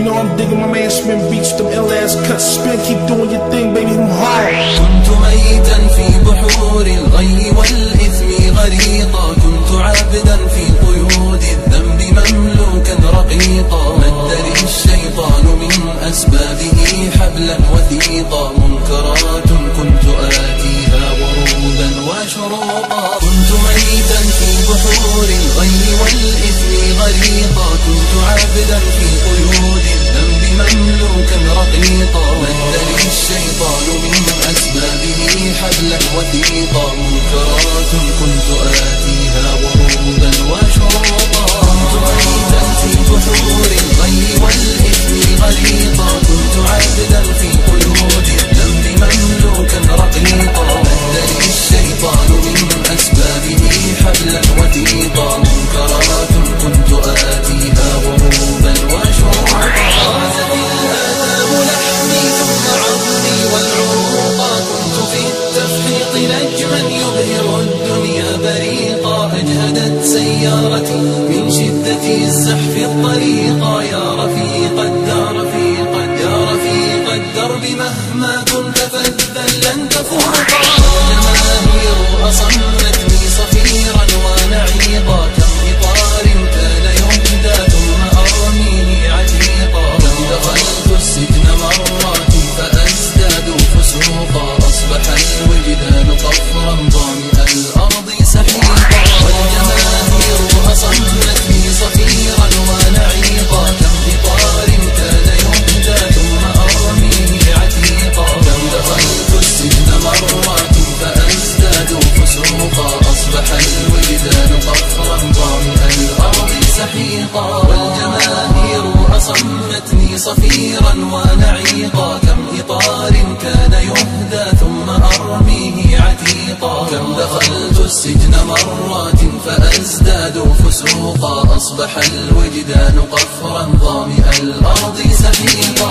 know I'm digging my man Spin beats, them ill-ass cuts. Spin, keep doing your thing, baby, I'm hard. كنت ميتا في بحور الغي والإثم غريقا، كنت عابدا في قيود الذنب مملوكا رقيقا، مد لي الشيطان من أسبابه حبلا وثيقا، منكرات كنت آتيها ورودا وشروقا. كنت ميتا في بحور الغي والإثم غريقا، كنت عابدا في قيود الذنب مملوكا رقيقا، مد لي الشيطان من أسبابه حبلا وثيقا، منكرات كنت آتيها ورودا وشروقا. كنت ميتا في بحور الغي والإثم غريقا، كنت عابدا في قيود الذنب مملوكا رقيقا، مد لي الشيطان من أسبابه حبلا وثيقا، منكرات كنت آتيها ورودا وشروقا. غازت الآثام لحمي ثم عظمي والعروقا، كنت في التفحيط نجما يبهر الدنيا بريقا، أجهدت سيارتي من شدة الزحف الطريقا، يا رفيق الدار يا رفيق الدرب مهما كنت فذا لن تفوقا. الجماهير أصمتني صفيرا ونعيقا، كم إطار كان يهدى ثم أرميه عتيقا، كم دخلت السجن مرات فأزداد فسوقا، أصبح الوجدان قفرا ظامئ الأرض سحيقا. والجماهير أصمتني صفيرا ونعيقا، كم إطار كان يهدى ثم أرميه عتيقا، كم دخلت السجن مرات فأزداد فسوقا، أصبح الوجدان قفرا ظامئ الأرض سحيقا. والجماهير أصمتني صفيرا ونعيقا، كم إطار كان يهدى ثم أرميه عتيقا، كم دخلت السجن مرات فأزداد فسوقا، أصبح الوجدان قفرا ظامئ الأرض سحيقا.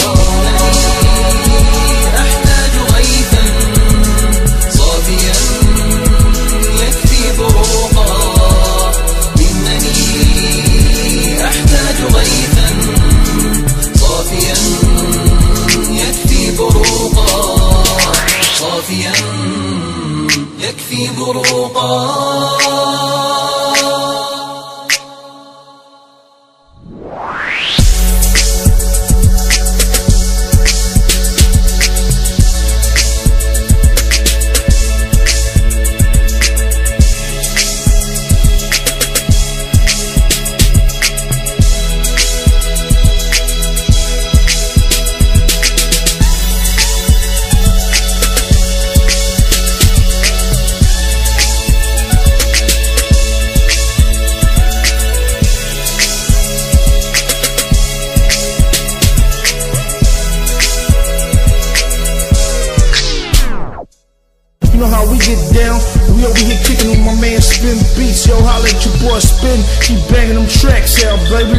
إنني أحتاج غيثا صافيا يكفي بروقا، إنني أحتاج غيثا صافيا يكفي بروقا، صافيا يكفي بروقا. You know how we get down, we over here kicking with my man Spin beats. Yo, holla at your boy Spin, keep banging them tracks out, baby.